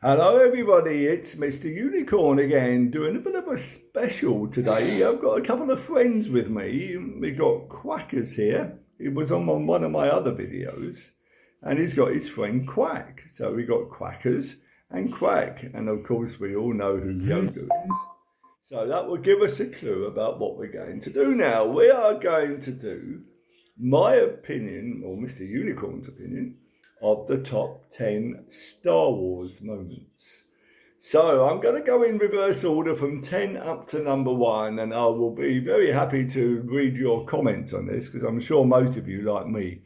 Hello everybody, it's Mr. Unicorn again, doing a bit of a special today. I've got a couple of friends with me. We got Quackers here. He was on one of my other videos, and he's got his friend Quack. So we got Quackers and Quack, and of course we all know who Yoda is. So that will give us a clue about what we're going to do now. We are going to do my opinion, or Mr. Unicorn's opinion, of the top 10 Star Wars moments. So I'm going to go in reverse order from 10 up to number 1, and I will be very happy to read your comments on this because I'm sure most of you, like me,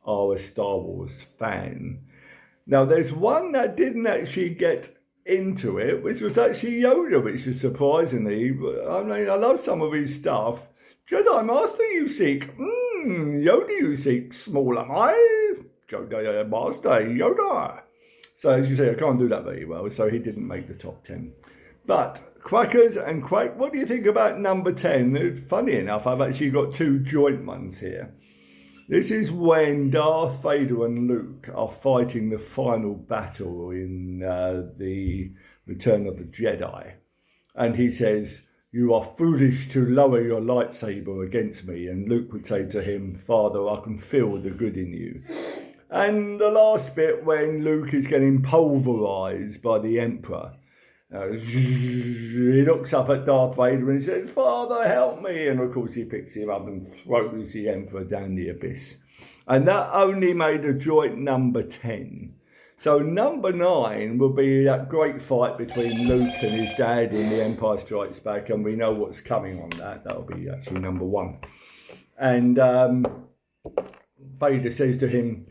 are a Star Wars fan. Now there's one that didn't actually get into it, which was actually Yoda, which is surprisingly, I mean, I love some of his stuff. Jedi Master you seek, Yoda you seek, small am I? Jedi Master Yoda. So as you say, I can't do that very well, so he didn't make the top 10. But Quackers and Quack, what do you think about number 10? Funny enough, I've actually got two joint ones here. This is when Darth Vader and Luke are fighting the final battle in the Return of the Jedi. And he says, "You are foolish to lower your lightsaber against me." And Luke would say to him, "Father, I can feel the good in you." And the last bit when Luke is getting pulverised by the Emperor, he looks up at Darth Vader and says, "Father, help me." And of course he picks him up and throws the Emperor down the abyss. And that only made a joint number 10. So number 9 will be that great fight between Luke and his dad in The Empire Strikes Back, and we know what's coming on that. That'll be actually number 1. And Vader says to him,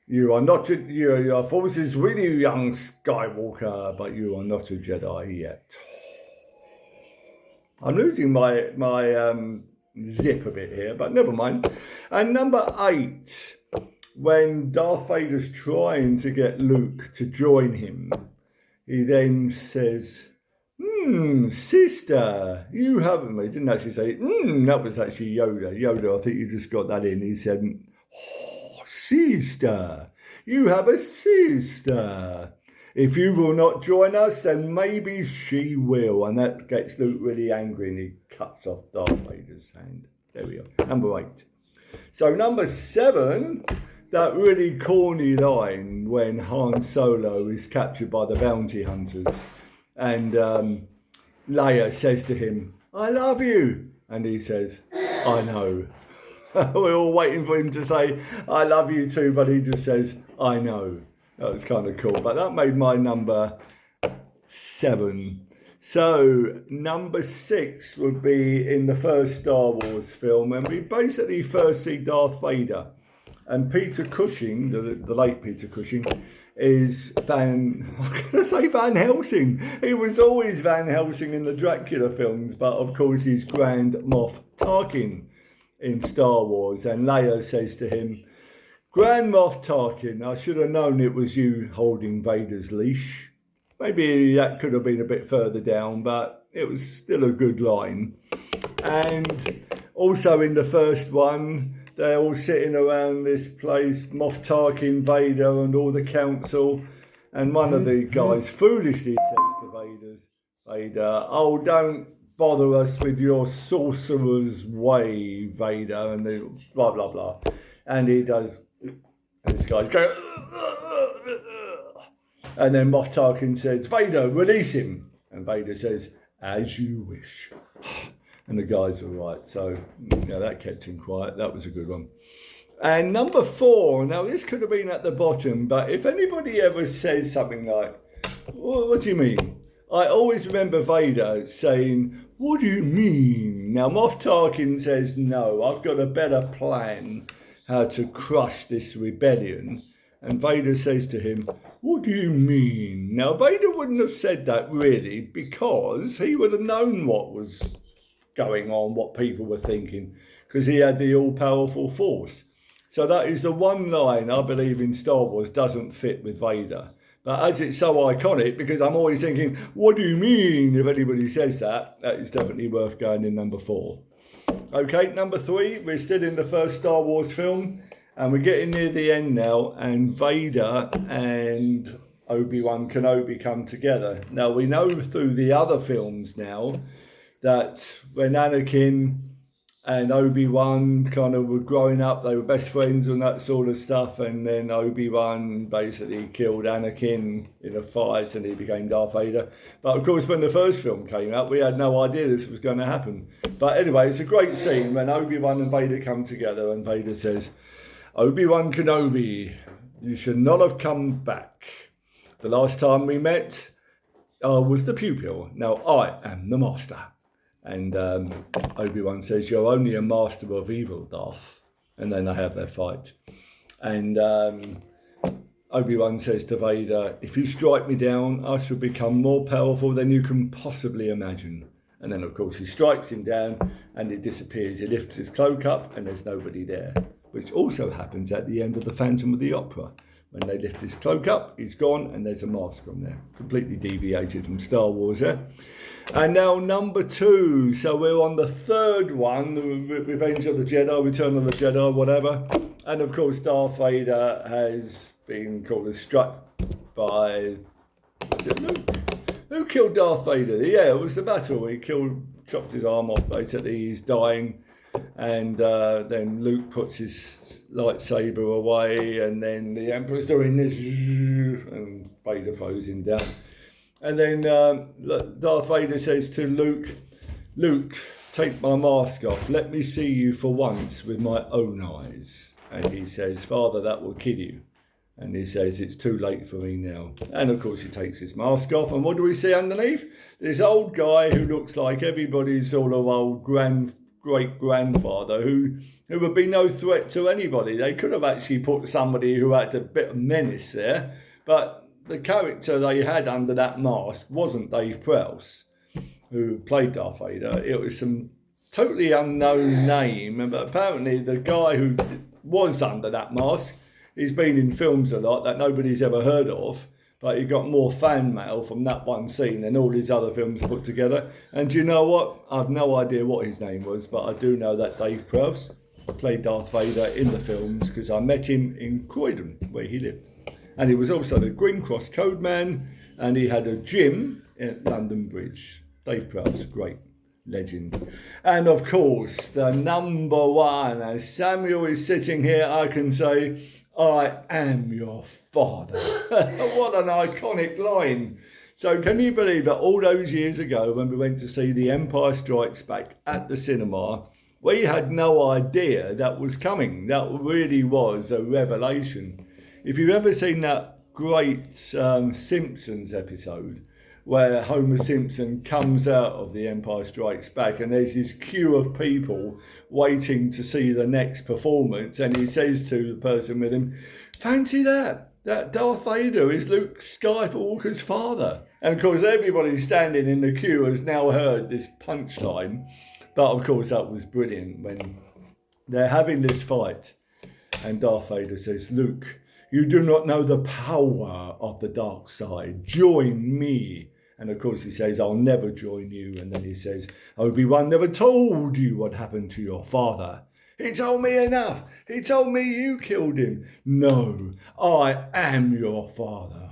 "You are not your force is with you, young Skywalker, but you are not a Jedi yet." I'm losing my zip a bit here, but never mind. And number 8, when Darth Vader's trying to get Luke to join him, he then says, "Sister, you haven't." He didn't actually say, that was actually Yoda. Yoda, I think you just got that in. He said, "Sister, you have a sister. If you will not join us, then maybe she will." And that gets Luke really angry and he cuts off Darth Vader's hand. There we are, number 8. So number 7, that really corny line when Han Solo is captured by the bounty hunters. And Leia says to him, "I love you." And he says, "I know." We're all waiting for him to say, "I love you too," but he just says, "I know." That was kind of cool. But that made my number 7. So number 6 would be in the first Star Wars film, and we basically first see Darth Vader. And Peter Cushing, the late Peter Cushing, is I'm going to say Van Helsing. He was always Van Helsing in the Dracula films, but of course he's Grand Moff Tarkin in Star Wars. And Leia says to him, "Grand Moff Tarkin, I should have known it was you holding Vader's leash." Maybe that could have been a bit further down, but it was still a good line. And also in the first one, they're all sitting around this place, Moff Tarkin, Vader, and all the council. And one of the guys foolishly says to Vader, "Oh, don't bother us with your sorcerer's way, Vader," and they blah, blah, blah. And he does, and this guy's going, and then Moff Tarkin says, "Vader, release him." And Vader says, "As you wish." And the guys were right. So, that kept him quiet. That was a good one. And number 4, now this could have been at the bottom, but if anybody ever says something like, "What do you mean?" I always remember Vader saying, "What do you mean?" Now, Moff Tarkin says, "No, I've got a better plan how to crush this rebellion." And Vader says to him, "What do you mean?" Now, Vader wouldn't have said that really, because he would have known what was going on, what people were thinking, because he had the all-powerful force. So that is the one line I believe in Star Wars doesn't fit with Vader. But as it's so iconic, because I'm always thinking, "What do you mean?" If anybody says that, that is definitely worth going in number 4. Okay, number 3, we're still in the first Star Wars film, and we're getting near the end now, and Vader and Obi-Wan Kenobi come together. Now, we know through the other films now that when Anakin and Obi-Wan kind of were growing up, they were best friends and that sort of stuff, and then Obi-Wan basically killed Anakin in a fight and he became Darth Vader. But of course, when the first film came out, we had no idea this was going to happen. But anyway, it's a great scene when Obi-Wan and Vader come together and Vader says, "Obi-Wan Kenobi, you should not have come back. The last time we met, I was the pupil. Now I am the master." And Obi-Wan says, "You're only a master of evil, Darth." And then they have their fight. And Obi-Wan says to Vader, "If you strike me down, I shall become more powerful than you can possibly imagine." And then, of course, he strikes him down and it disappears. He lifts his cloak up and there's nobody there, which also happens at the end of the Phantom of the Opera. When they lift his cloak up, he's gone and there's a mask on there. Completely deviated from Star Wars there. And now number 2. So we're on the third one, Revenge of the Jedi, Return of the Jedi, whatever. And of course, Darth Vader has been called as struck by, was it Luke? Who killed Darth Vader? Yeah, it was the battle. He chopped his arm off, basically. He's dying. And then Luke puts his lightsaber away, and then the Emperor's doing this, and Vader throws him down. And then Darth Vader says to Luke, "Luke, take my mask off. Let me see you for once with my own eyes." And he says, "Father, that will kill you." And he says, "It's too late for me now." And of course he takes his mask off, and what do we see underneath? This old guy who looks like everybody's sort of old great-grandfather who would be no threat to anybody. They could have actually put somebody who had a bit of menace there, but the character they had under that mask wasn't Dave Prowse, who played Darth Vader. It was some totally unknown name, but apparently the guy who was under that mask, he's been in films a lot that nobody's ever heard of, but he got more fan mail from that one scene than all his other films put together. And do you know what? I've no idea what his name was, but I do know that Dave Prowse played Darth Vader in the films because I met him in Croydon, where he lived. And he was also the Green Cross Code Man, and he had a gym at London Bridge. Dave Prowse, great legend. And of course, the number one, as Samuel is sitting here, I can say, "I am your father." What an iconic line. So can you believe that all those years ago when we went to see The Empire Strikes Back at the cinema, we had no idea that was coming. That really was a revelation. If you've ever seen that great Simpsons episode where Homer Simpson comes out of The Empire Strikes Back and there's this queue of people waiting to see the next performance, and he says to the person with him, "Fancy that Darth Vader is Luke Skywalker's father." And of course everybody standing in the queue has now heard this punchline, but of course that was brilliant when they're having this fight and Darth Vader says, "Luke, you do not know the power of the dark side. Join me." And of course he says, "I'll never join you." And then he says, "Obi-Wan never told you what happened to your father. He told me enough. He told me you killed him. No, I am your father.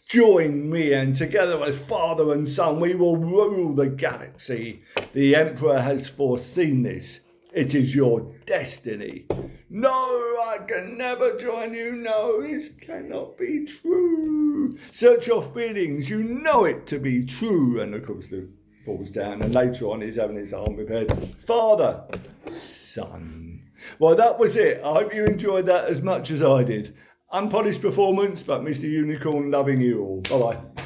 Join me, and together as father and son, we will rule the galaxy. The Emperor has foreseen this. It is your destiny." "No, I can never join you. No, this cannot be true. Search your feelings. You know it to be true." And of course, Luke falls down, and later on, he's having his arm repaired. Father, son. Well, that was it. I hope you enjoyed that as much as I did. Unpolished performance, but Mr. Unicorn loving you all. Bye-bye.